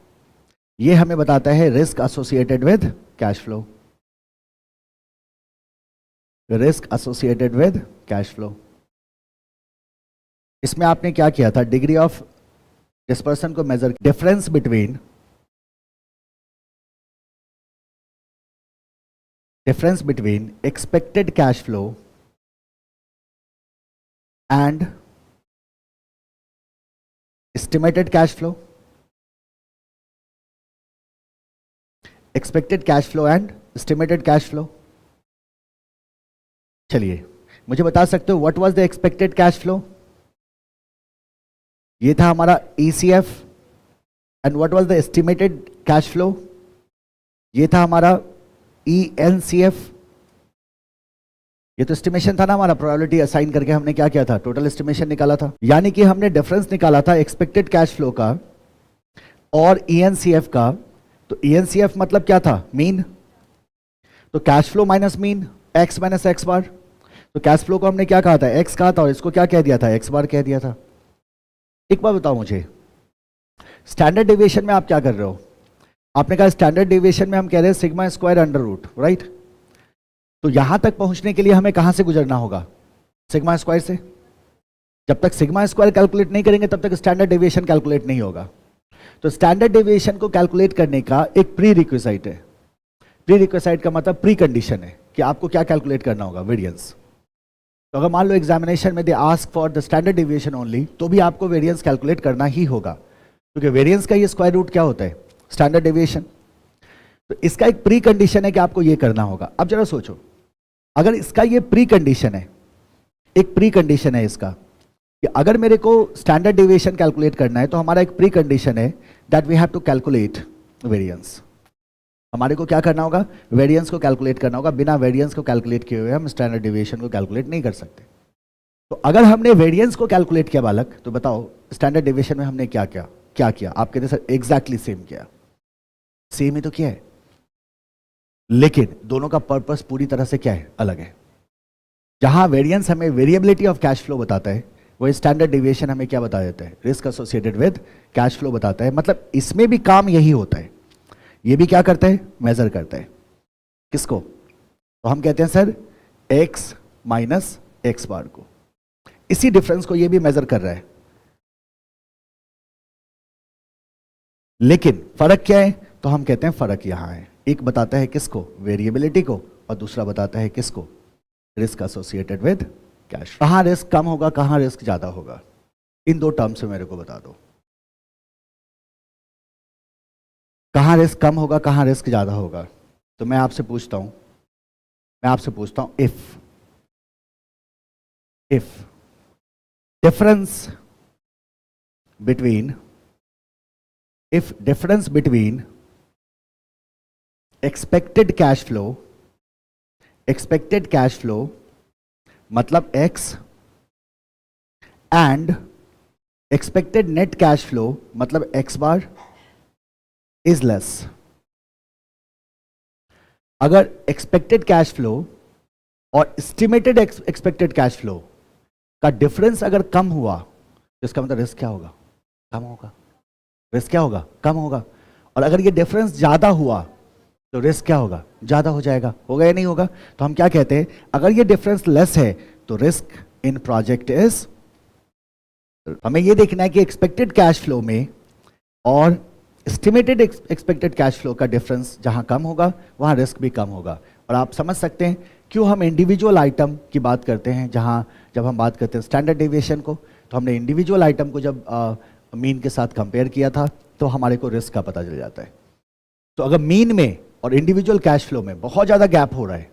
ये हमें बताता है risk associated with cash flow. Risk associated with cash flow. इसमें आपने क्या किया था? डिग्री ऑफ डिस्पर्सन को measure, difference between expected cash flow and estimated cash flow. Expected cash flow and estimated cash flow. चलिए, मुझे बता सकते हो what was the expected cash flow? ये था हमारा ECF. and what was the estimated cash flow? ये था हमारा ENCF. ये तो एस्टिमेशन था ना हमारा, प्रोबेबिलिटी असाइन करके हमने क्या किया था? टोटल एस्टिमेशन निकाला था. यानी कि हमने डिफरेंस निकाला था एक्सपेक्टेड कैश फ्लो का और ENCF का. तो ENCF मतलब क्या था? मीन. तो cash flow minus mean, X minus x bar. तो कैश फ्लो को हमने क्या कहा था? एक्स कहा था, और इसको क्या कह दिया था? एक्स बार कह दिया था. एक बार बताओ मुझे, स्टैंडर्ड डेविएशन में आप क्या कर रहे हो? आपने कहा स्टैंडर्ड डेविएशन में हम कह रहे हैं sigma square under root, right? तो यहां तक पहुंचने के लिए हमें कहां से गुजरना होगा? सिग्मा स्क्वायर से. जब तक सिग्मा स्क्वायर कैलकुलेट नहीं करेंगे तब तक स्टैंडर्ड डेविएशन कैलकुलेट नहीं होगा. तो स्टैंडर्ड डेविएशन को कैलकुलेट करने का एक प्री रिक्विसाइट है. प्री रिक्विसाइट का मतलब प्री कंडीशन है कि आपको क्या कैलकुलेट करना होगा? वेरिएंस. तो अगर मान लो एग्जामिनेशन में they ask for the standard deviation only, तो भी आपको वेरिएंस कैलकुलेट करना ही होगा, क्योंकि वेरिएंस का ये स्क्वायर रूट क्या होता है? Standard deviation. तो इसका एक प्री कंडीशन है कि आपको ये करना होगा. अब जरा सोचो, अगर इसका ये प्री कंडीशन है, एक प्री कंडीशन है इसका कि अगर मेरे को स्टैंडर्ड डेविएशन कैलकुलेट करना है, तो हमारा एक प्री कंडीशन है that we have to calculate variance. हमारे को क्या करना होगा? वेरिएंस को कैलकुलेट करना होगा. बिना वेरिएंस को कैलकुलेट किए हुए हम स्टैंडर्ड डेविएशन को कैलकुलेट नहीं कर सकते. तो अगर हमने वेरिएंस को कैलकुलेट किया बालक, तो बताओ स्टैंडर्ड डेविएशन में हमने क्या किया? आप कहते सर एग्जैक्टली सेम किया, सेम ही तो किया है, लेकिन दोनों का पर्पस पूरी तरह से क्या है, अलग है। जहां वेरिएंस हमें वेरिएबिलिटी ऑफ कैश फ्लो बताता है, वो स्टैंडर्ड डेविएशन हमें क्या बता देता है, risk associated with cash flow बताता है। मतलब इसमें भी काम यही होता है, ये भी क्या करता है, मेजर करता है किसको, तो हम कहते हैं सर x माइनस एक्स बार को, इसी डिफरेंस को ये भी मेजर कर रहा है। लेकिन फर्क क्या है, तो हम कहते हैं फर्क यहां है, एक बताता है किसको, वेरिएबिलिटी को, और दूसरा बताता है किसको, रिस्क एसोसिएटेड विद कैश। कहां रिस्क कम होगा, कहां रिस्क ज्यादा होगा, इन दो टर्म्स में मेरे को बता दो, कहां रिस्क कम होगा, कहां रिस्क ज्यादा होगा। तो मैं आपसे पूछता हूं if difference between expected cash flow मतलब x and expected net cash flow मतलब x bar is less। अगर expected cash flow और estimated expected cash flow का डिफरेंस अगर कम हुआ, तो इसका मतलब रिस्क क्या होगा, कम होगा। रिस्क क्या होगा, कम होगा। और अगर ये डिफरेंस ज्यादा हुआ, तो रिस्क क्या होगा, ज्यादा हो जाएगा। होगा या नहीं होगा? तो हम क्या कहते हैं, अगर ये डिफरेंस लेस है तो रिस्क इन प्रोजेक्ट इज, हमें ये देखना है कि एक्सपेक्टेड कैश फ्लो में और एस्टिमेटेड एक्सपेक्टेड कैश फ्लो का डिफरेंस जहां कम होगा, वहां रिस्क भी कम होगा। और आप समझ सकते हैं क्यों हम इंडिविजुअल आइटम की बात करते हैं। जब हम बात करते हैं स्टैंडर्ड डेविएशन को, तो हमने इंडिविजुअल आइटम को जब मीन के साथ कंपेयर किया था, तो हमारे को रिस्क का पता चल जाता है। तो अगर मीन में और इंडिविजुअल कैश फ्लो में बहुत ज़्यादा गैप हो रहा है,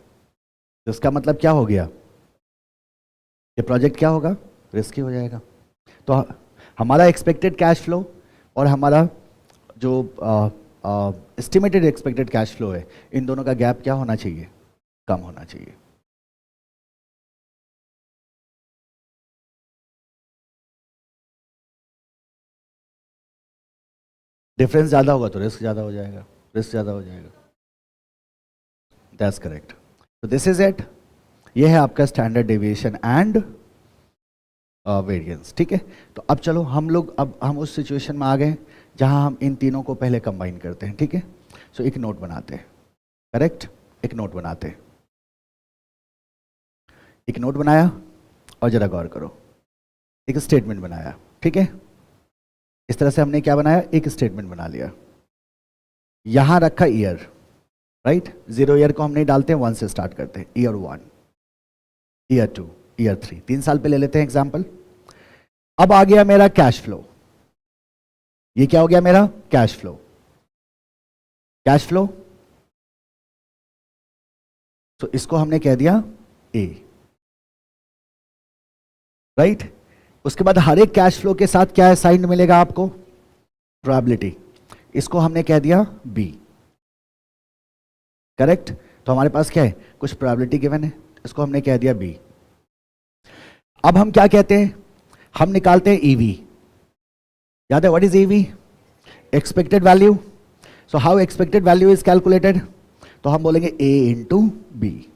तो इसका मतलब क्या हो गया, ये प्रोजेक्ट क्या होगा, रिस्की हो जाएगा। तो हमारा एक्सपेक्टेड कैश फ्लो और हमारा जो एस्टिमेटेड एक्सपेक्टेड कैश फ्लो है, इन दोनों का गैप क्या होना चाहिए, कम होना चाहिए। डिफरेंस ज़्यादा होगा तो रिस्क ज़्यादा हो जाएगा, रिस्क ज़्यादा हो जाएगा। That's correct. तो दिस इज इट, ये है आपका स्टैंडर्ड डेविएशन एंड वेरिएंस। ठीक है, तो अब चलो हम उस सिचुएशन में आ गए जहां हम इन तीनों को पहले कंबाइन करते हैं। ठीक है, सो एक नोट बनाते हैं। करेक्ट, एक नोट बनाते हैं। एक नोट बनाया और जरा गौर करो, एक स्टेटमेंट बनाया। ठीक है, इस तरह से हमने क्या बनाया, एक स्टेटमेंट बना लिया। यहां रखा ईयर, राइट, 0 ईयर को हम नहीं डालते हैं, 1 से स्टार्ट करते हैं। ईयर 1, ईयर 2, ईयर 3, 3 साल पे ले लेते हैं एग्जाम्पल। अब आ गया मेरा कैश फ्लो, ये क्या हो गया मेरा, कैश फ्लो। कैश फ्लो, तो इसको हमने कह दिया ए, राइट। उसके बाद हर एक कैश फ्लो के साथ क्या है, साइन मिलेगा आपको, प्रोबेबिलिटी, इसको हमने कह दिया बी। करेक्ट, तो हमारे पास क्या है, कुछ प्रोबेबिलिटी गिवन है, इसको हमने कह दिया बी। अब हम क्या कहते हैं, हम निकालते हैं ईवी। याद है what is EV, expected value. So how expected value is calculated, तो हम बोलेंगे ए इंटू बी।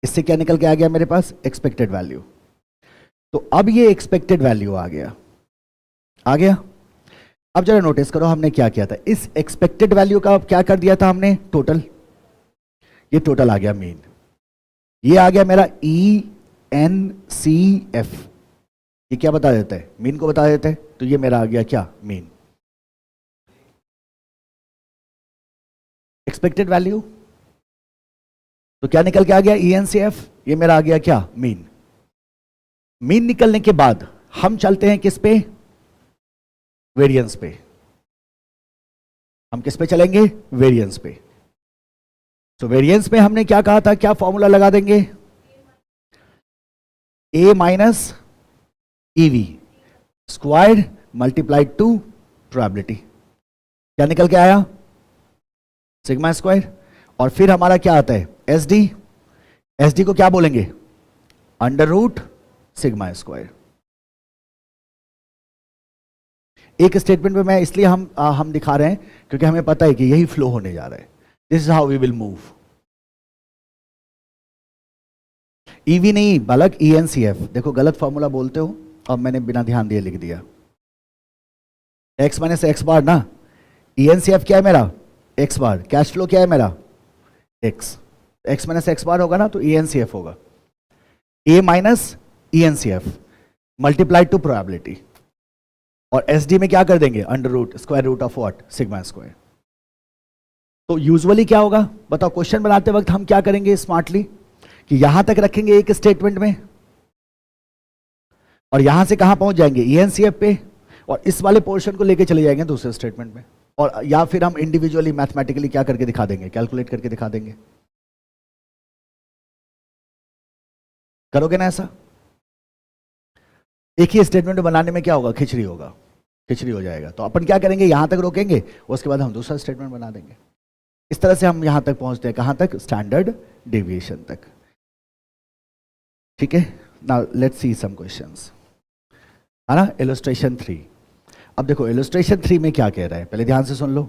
इससे क्या निकल के आ गया मेरे पास, एक्सपेक्टेड वैल्यू। तो अब ये एक्सपेक्टेड वैल्यू आ गया। अब जरा नोटिस करो हमने क्या किया था, इस एक्सपेक्टेड वैल्यू का क्या कर दिया था हमने, टोटल। ये टोटल आ गया मीन, ये आ गया मेरा ENCF। ये क्या बता देता है, मीन को बता देता है। तो ये मेरा आ गया क्या, मीन। एक्सपेक्टेड वैल्यू, तो क्या निकल के आ गया, ENCF। ये मेरा आ गया क्या, मीन। मीन निकलने के बाद हम चलते हैं किस पे, वेरिएंस पे। हम किस पे चलेंगे, वेरिएंस पे। तो वेरिएंस पे हमने क्या कहा था, क्या फॉर्मूला लगा देंगे, A minus EV squared multiplied to probability. क्या निकल के आया, सिग्मा स्क्वायर। और फिर हमारा क्या आता है, SD। SD को क्या बोलेंगे, अंडर रूट सिग्मा स्क्वायर। एक स्टेटमेंट में मैं इसलिए हम दिखा रहे हैं क्योंकि हमें पता है कि यही फ्लो होने जा रहा है। This is how we will move. EV नहीं बालक, ENCF। देखो गलत फॉर्मूला बोलते हो, अब मैंने बिना ध्यान दिए लिख दिया। x माइनस एक्स बार ना, ENCF क्या है मेरा, x बार। कैश फ्लो क्या है मेरा, x माइनस एक्स बार होगा ना, तो ENCF होगा a minus ENCF multiplied to probability. और SD में क्या कर देंगे, under root square root of what, sigma square. तो यूजुअली क्या होगा बताओ, क्वेश्चन बनाते वक्त हम क्या करेंगे स्मार्टली, कि यहां तक रखेंगे एक स्टेटमेंट में, और यहां से कहां पहुंच जाएंगे, ENCF पे, और इस वाले पोर्शन को लेके चले जाएंगे दूसरे स्टेटमेंट में। और या फिर हम इंडिविजुअली मैथमेटिकली क्या करके दिखा देंगे, कैलकुलेट करके दिखा देंगे। करोगे ना ऐसा? एक ही स्टेटमेंट बनाने में क्या होगा, खिचड़ी होगा, खिचड़ी हो जाएगा। तो अपन क्या करेंगे, यहां तक रोकेंगे, उसके बाद हम दूसरा स्टेटमेंट बना देंगे। इस तरह से हम यहां तक पहुंचते हैं, कहां तक, स्टैंडर्ड डेविएशन तक। ठीक है, now let's see some questions, है ना। इलस्ट्रेशन 3। अब देखो इलस्ट्रेशन 3 में क्या कह रहा है, पहले ध्यान से सुन लो।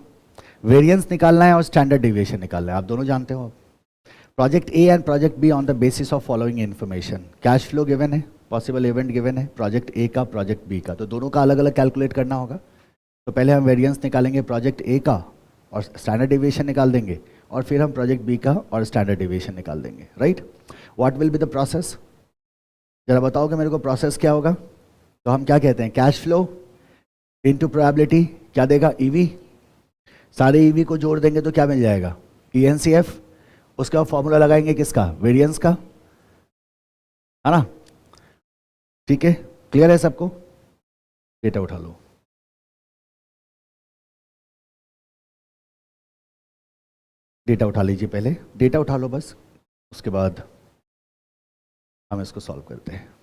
वेरिएंस निकालना है और स्टैंडर्ड डेविएशन निकालना है, आप दोनों जानते हो। Project A and project be on the basis of following information. Cash flow given है, पॉसिबल इवेंट गिवन है, प्रोजेक्ट ए का प्रोजेक्ट बी का, तो दोनों का अलग अलग कैलकुलेट करना होगा। तो पहले हम वेरिएंस निकालेंगे प्रोजेक्ट ए का और स्टैंडर्ड डेविएशन निकाल देंगे, और फिर हम प्रोजेक्ट बी का और स्टैंडर्ड डेविएशन निकाल देंगे, right. What will be the process, जरा बताओगे मेरे को प्रोसेस क्या होगा। तो हम क्या कहते हैं, कैश फ्लो इनटू प्रोबेबिलिटी क्या देगा, ईवी। सारे ईवी को जोड़ देंगे तो क्या मिल जाएगा, ENCF। उसके बाद फॉर्मूला लगाएंगे किसका, वेरिएंस का, है ना। ठीक है, क्लियर है सबको। डेटा उठा लो। डेटा उठा लीजिए, पहले डेटा उठा लो बस, उसके बाद हम इसको सॉल्व करते हैं।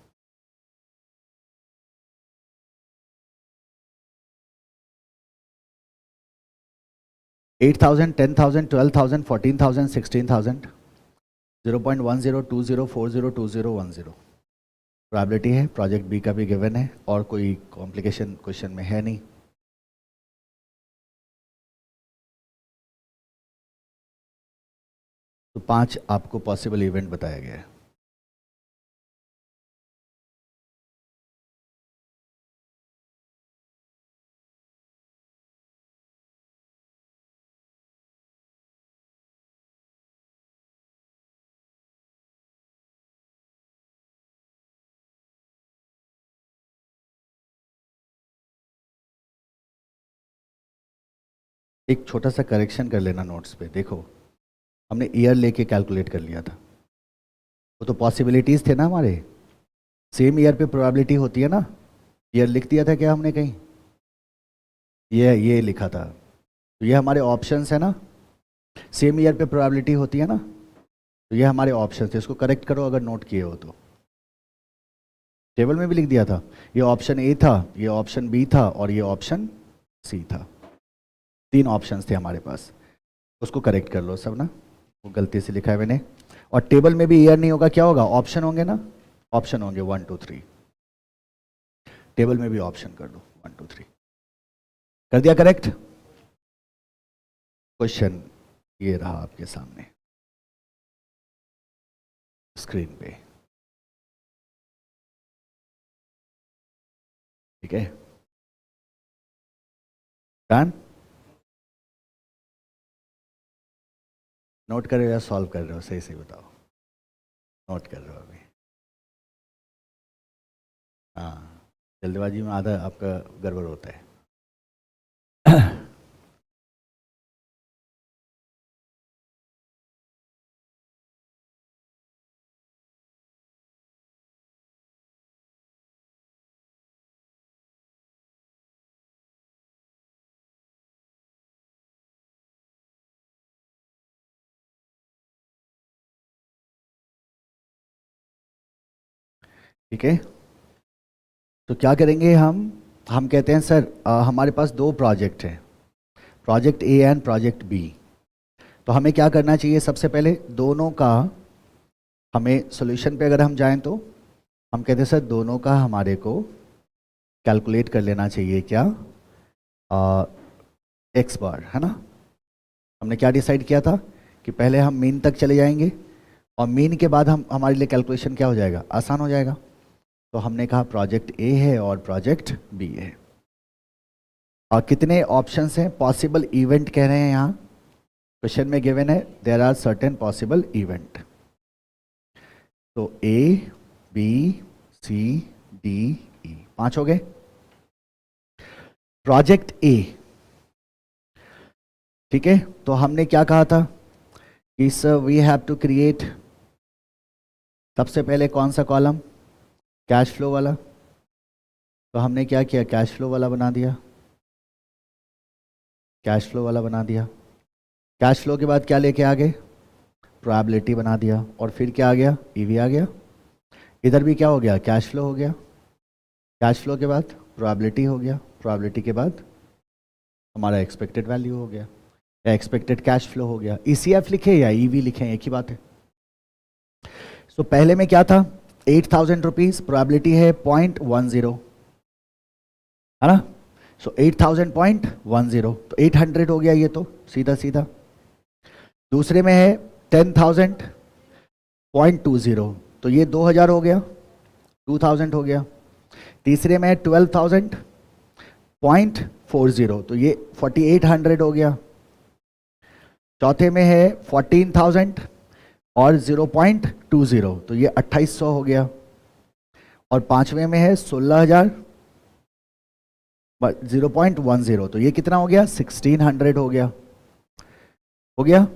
$8,000, $10,000, $12,000, $14,000, $16,000, 0.1020402010 प्रोबेबिलिटी है। प्रोजेक्ट बी का भी गिवन है, और कोई कॉम्प्लिकेशन क्वेश्चन में है नहीं। तो 5 आपको पॉसिबल इवेंट बताया गया है। एक छोटा सा करेक्शन कर लेना नोट्स पे, देखो हमने ईयर लेके कैलकुलेट कर लिया था, वो तो पॉसिबिलिटीज थे ना हमारे। सेम ईयर पे प्रोबेबिलिटी होती है ना, ईयर लिख दिया था क्या हमने कहीं, ये लिखा था। तो ये हमारे ऑप्शंस है ना, सेम ईयर पे प्रोबेबिलिटी होती है ना, तो ये हमारे ऑप्शन थे। इसको करेक्ट करो अगर नोट किए हो तो। टेबल में भी लिख दिया था, ये ऑप्शन ए था, ये ऑप्शन बी था, और ये ऑप्शन सी था। 3 ऑप्शंस थे हमारे पास, उसको करेक्ट कर लो सब ना, वो गलती से लिखा है मैंने। और टेबल में भी ईयर नहीं होगा, क्या होगा, ऑप्शन होंगे ना, ऑप्शन होंगे 1 2 3। टेबल में भी ऑप्शन कर दो 1 2 3। कर दिया करेक्ट। क्वेश्चन ये रहा आपके सामने स्क्रीन पे, ठीक है। डन। नोट कर रहे हो या सॉल्व कर रहे हो, सही सही बताओ। नोट कर रहे हो अभी, हाँ। जल्दबाजी में आधा आपका गड़बड़ होता है। ठीक है, तो क्या करेंगे हम कहते हैं सर हमारे पास 2 प्रोजेक्ट हैं, project A and project B. तो हमें क्या करना चाहिए, सबसे पहले दोनों का हमें सॉल्यूशन पे अगर हम जाएं तो हम कहते हैं सर दोनों का हमारे को कैलकुलेट कर लेना चाहिए क्या, एक्स बार, है ना। हमने क्या डिसाइड किया था कि पहले हम मीन तक चले जाएंगे और मीन के बाद हम हमारे लिए कैलकुलेशन क्या हो जाएगा, आसान हो जाएगा। तो हमने कहा प्रोजेक्ट ए है और प्रोजेक्ट बी है। और कितने ऑप्शंस हैं, पॉसिबल इवेंट कह रहे हैं यहाँ क्वेश्चन में गिवन है, there are certain possible event. तो A B C D E, 5 हो गए। प्रोजेक्ट ए, ठीक है, तो हमने क्या कहा था कि sir we have to create, सबसे पहले कौन सा कॉलम, कैश फ्लो वाला। तो हमने क्या किया, कैश फ्लो वाला बना दिया, कैश फ्लो वाला बना दिया। कैश फ्लो के बाद क्या लेके आ गए, प्रोबेबिलिटी बना दिया, और फिर क्या आ गया, ईवी आ गया। इधर भी क्या हो गया, कैश फ्लो हो गया, कैश फ्लो के बाद प्रोबेबिलिटी हो गया, प्रोबेबिलिटी के बाद हमारा एक्सपेक्टेड वैल्यू हो गया या एक्सपेक्टेड कैश फ्लो हो गया। ईसीएफ लिखे या ईवी लिखे, एक ही बात है। सो पहले में क्या था, 8,000 रुपीज, प्रोबेबिलिटी है 0.10, है ना। सो 8,000.10, तो 800 हो गया ये तो सीधा सीधा। दूसरे में है 10,000.20, तो ये 2,000 हो गया, 2,000 हो गया। तीसरे में है 12,000.40, तो ये 4,800 हो गया। चौथे में है 14,000 और 0.20, तो ये 2,800 हो गया। और पांचवें में है 16,000 0.10, तो ये कितना हो गया, 1,600 हो गया, हो गया।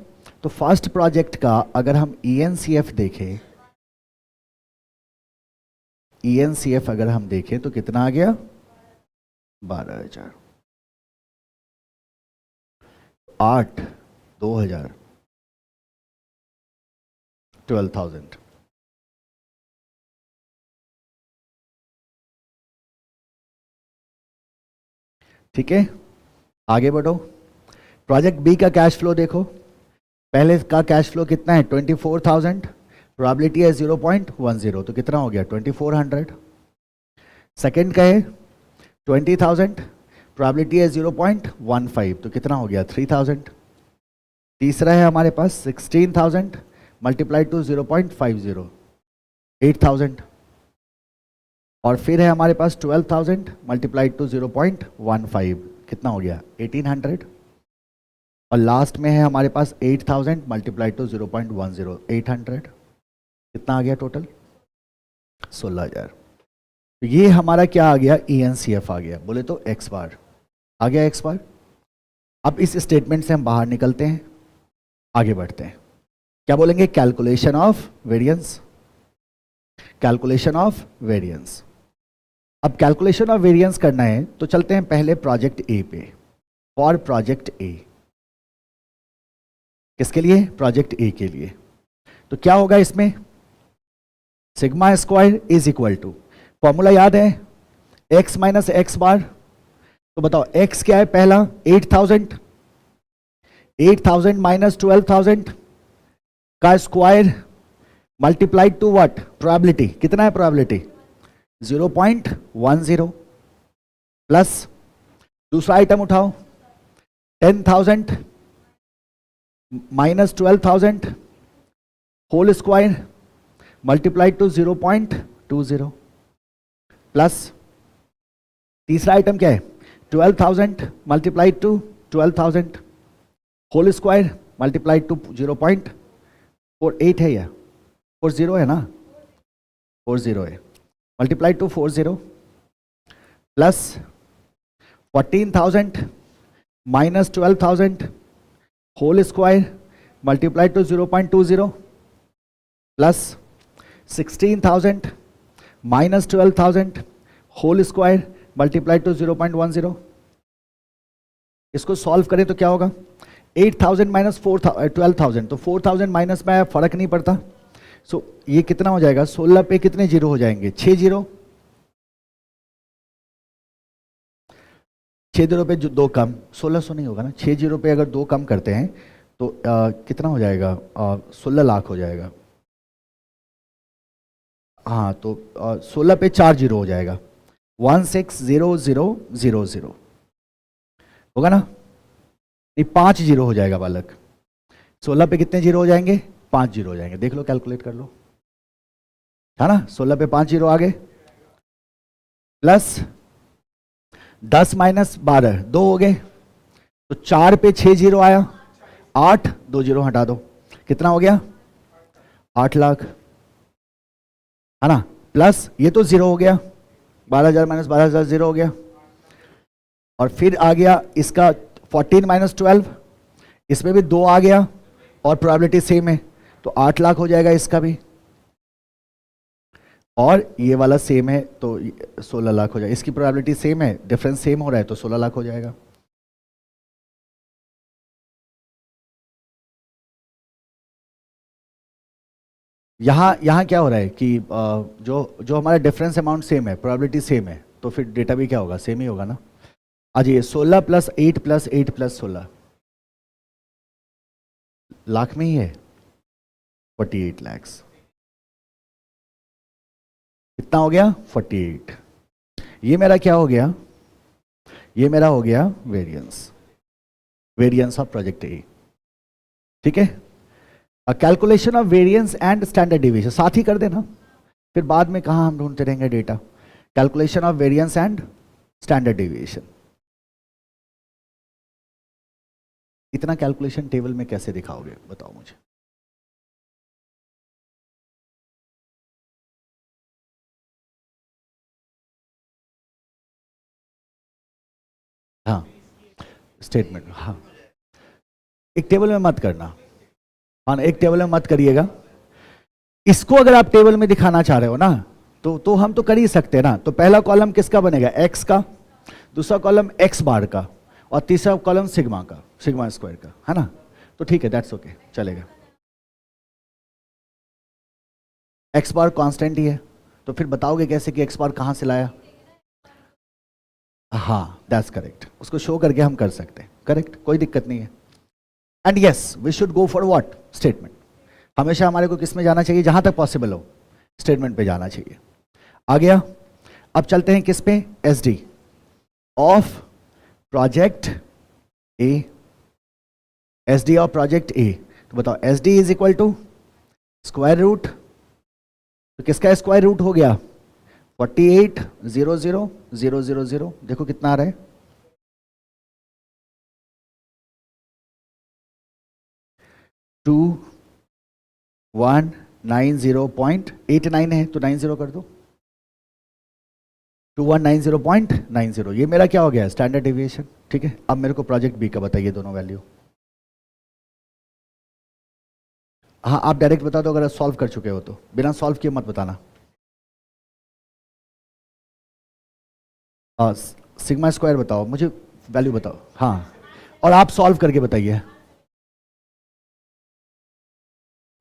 तो फर्स्ट प्रोजेक्ट का अगर हम ENCF देखें, ENCF अगर हम देखें तो कितना आ गया, 12,000, 8, 2,000, 12,000। ठीक है, आगे बढ़ो। प्रोजेक्ट बी का कैश फ्लो देखो, पहले का कैश फ्लो कितना है, 24,000, प्रोबेबिलिटी है 0.10, तो कितना हो गया, 2,400। सेकेंड का है 20,000, प्रोबेबिलिटी है 0.15, तो कितना हो गया, 3,000। तीसरा है हमारे पास 16,000 मल्टीप्लाइड टू 0.50, 8,000। और फिर है हमारे पास 12,000 मल्टीप्लाइड टू 0.15, कितना हो गया, 1,800। और लास्ट में है हमारे पास 8,000 मल्टीप्लाइड टू 0.10, 800, कितना आ गया टोटल, 16,000। तो ये हमारा क्या आ गया, ENCF आ गया, बोले तो एक्स बार आ गया, एक्स बार। अब इस स्टेटमेंट से हम बाहर निकलते हैं, आगे बढ़ते हैं। क्या बोलेंगे, calculation of variance, calculation of variance. अब कैलकुलेशन ऑफ वेरिएंस करना है तो चलते हैं पहले प्रोजेक्ट ए पे। फॉर प्रोजेक्ट ए, किसके लिए, प्रोजेक्ट ए के लिए। तो क्या होगा इसमें, sigma square is equal to, formula याद है, एक्स माइनस एक्स बार। तो बताओ एक्स क्या है, पहला 8,000, 8,000 माइनस 12,000 का square multiplied to what, probability, कितना है प्रोबेबिलिटी, 0.10, प्लस दूसरा आइटम उठाओ, 10,000 minus 12,000 whole square multiplied to 0.20, plus तीसरा आइटम क्या है, 12,000 multiplied to 12,000 whole square multiplied to 0.48 है, या 40 है ना, 40 है, multiplied to 40, plus 14,000 minus 12,000 whole square multiplied to 0.20, plus 16,000 minus 12,000 whole square multiplied to 0.10। इसको सॉल्व करें तो क्या होगा, 8,000 माइनस 12,000, तो 4,000 माइनस में फर्क नहीं पड़ता। सो ये कितना हो जाएगा, 16 पे कितने जीरो हो जाएंगे, 6 जीरो, 6 जीरो पे जो 2 कम, 1600 नहीं होगा ना, 6 जीरो पे अगर 2 कम करते हैं तो कितना हो जाएगा, 16 लाख हो जाएगा। हाँ तो 16 पे 4 जीरो हो जाएगा, 160000 होगा ना, नहीं 5 जीरो हो जाएगा बालक, 16 पे कितने जीरो हो जाएंगे, 5 जीरो हो जाएंगे, देख लो कैलकुलेट कर लो, है ना, 16 पे 5 जीरो आगे, प्लस 10 माइनस 12 2 हो गए, तो 4 पे 6 जीरो आया, 8 2 जीरो हटा दो, कितना हो गया, 8 लाख, है ना, प्लस ये तो जीरो हो गया, 12,000 माइनस 12,000 जीरो हो गया, और फिर आ गया इसका 14 माइनस 12, इसमें भी 2 आ गया और प्रोबेबिलिटी सेम है, तो 8 लाख हो जाएगा इसका भी, और ये वाला सेम है तो 16 लाख हो जाएगा, इसकी प्रोबेबिलिटी सेम है, डिफरेंस सेम हो रहा है तो 16 लाख हो जाएगा। यहाँ क्या हो रहा है कि जो जो हमारा डिफरेंस अमाउंट सेम है, प्रोबेबिलिटी सेम है, तो फिर डेटा भी क्या होगा, सेम ही होगा ना। आज ये 16 प्लस 8 प्लस 8 प्लस 16 लाख में ही है, 48 लाख, कितना हो गया, 48। ये मेरा क्या हो गया, ये मेरा हो गया वेरिएंस, वेरिएंस ऑफ प्रोजेक्ट ए, ठीक है। Calculation of variance and standard division साथ ही कर देना, फिर बाद में कहाँ हम ढूंढते रहेंगे data. Calculation of variance and standard division, इतना कैलकुलेशन टेबल में कैसे दिखाओगे बताओ मुझे। हाँ स्टेटमेंट, हाँ एक टेबल में मत करना, हाँ एक टेबल में मत करिएगा, इसको अगर आप टेबल में दिखाना चाह रहे हो ना तो हम तो कर ही सकते हैं ना। तो पहला कॉलम किसका बनेगा, एक्स का, दूसरा कॉलम एक्स बार का, और तीसरा कॉलम सिग्मा का, सिग्मा स्क्वायर का, है ना। तो ठीक है, दैट्स ओके, चलेगा। एक्स बार कांस्टेंट ही है, तो फिर बताओगे कैसे कि एक्स बार कहां से लाया। हाँ दैट्स करेक्ट, उसको शो करके हम कर सकते हैं, करेक्ट, कोई दिक्कत नहीं है। And yes we should go for what, statement. हमेशा हमारे को किस में जाना चाहिए, जहां तक पॉसिबल हो स्टेटमेंट पे जाना चाहिए। आ गया, अब चलते हैं किस पे, S D of project A, S D of project A. तो बताओ S D is equal to square root, तो किसका स्क्वायर रूट हो गया, 48,000,000, देखो कितना आ रहा है, 2190.89 है, तो 90 कर दो, 2190.90, ये मेरा क्या हो गया, स्टैंडर्ड डेविएशन, ठीक है। अब मेरे को प्रोजेक्ट बी का बताइए दोनों वैल्यू। हाँ आप डायरेक्ट बता दो, अगर सॉल्व कर चुके हो तो, बिना सॉल्व किए मत बताना। सिग्मा स्क्वायर बताओ मुझे, वैल्यू बताओ, हाँ, और आप सॉल्व करके बताइए।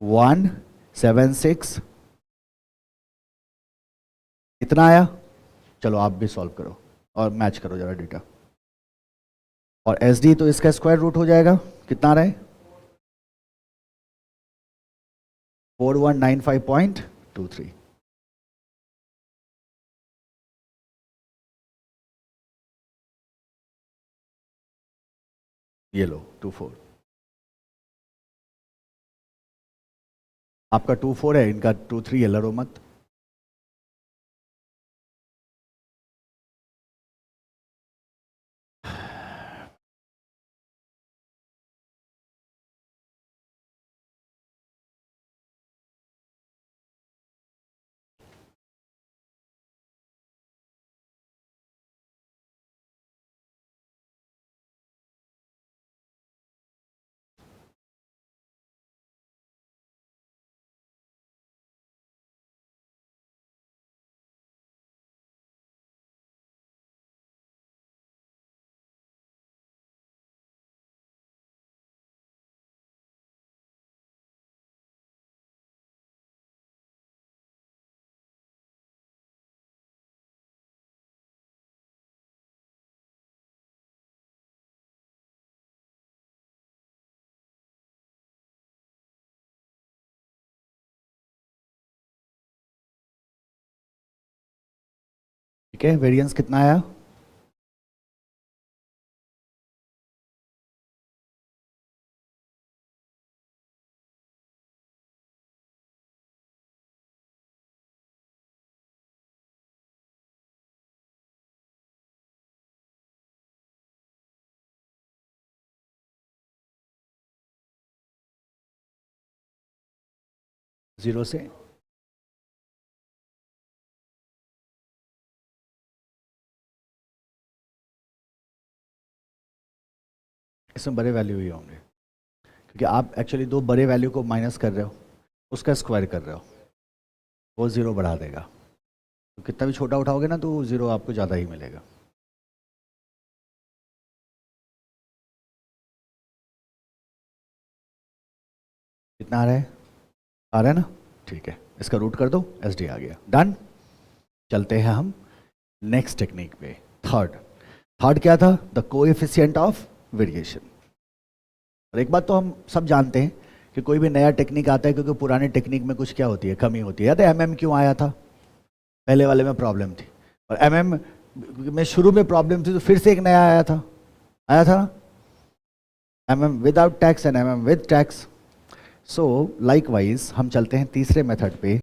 176 इतना आया, चलो आप भी सॉल्व करो और मैच करो जरा डेटा, और एस डी तो इसका स्क्वायर रूट हो जाएगा, कितना आ रहा है, 4195.23, ये लो 24, आपका 24 है, इनका 23 है, लड़ो मत। ठीक है, वेरिएंस कितना आया? जीरो से इसमें बड़े वैल्यू ही होंगे, क्योंकि आप एक्चुअली दो बड़े वैल्यू को माइनस कर रहे हो, उसका स्क्वायर कर रहे हो, वो ज़ीरो बढ़ा देगा। तो कितना भी छोटा उठाओगे ना तो ज़ीरो आपको ज़्यादा ही मिलेगा। कितना आ रहा है? आ रहा है ना? ठीक है, इसका रूट कर दो, एस डी आ गया, डन। चलते हैं हम नेक्स्ट टेक्निक पे। थर्ड क्या था? The coefficient of variation. और एक बात तो हम सब जानते हैं कि कोई भी नया टेक्निक आता है, क्योंकि पुराने टेक्निक में कुछ क्या होती है, कमी होती है। याद है एमएम क्यों आया था? पहले वाले में प्रॉब्लम थी, और एमएम में शुरू में प्रॉब्लम थी, तो फिर से एक नया आया था ना, MM without tax and MM with tax. So likewise हम चलते हैं तीसरे मेथड पे,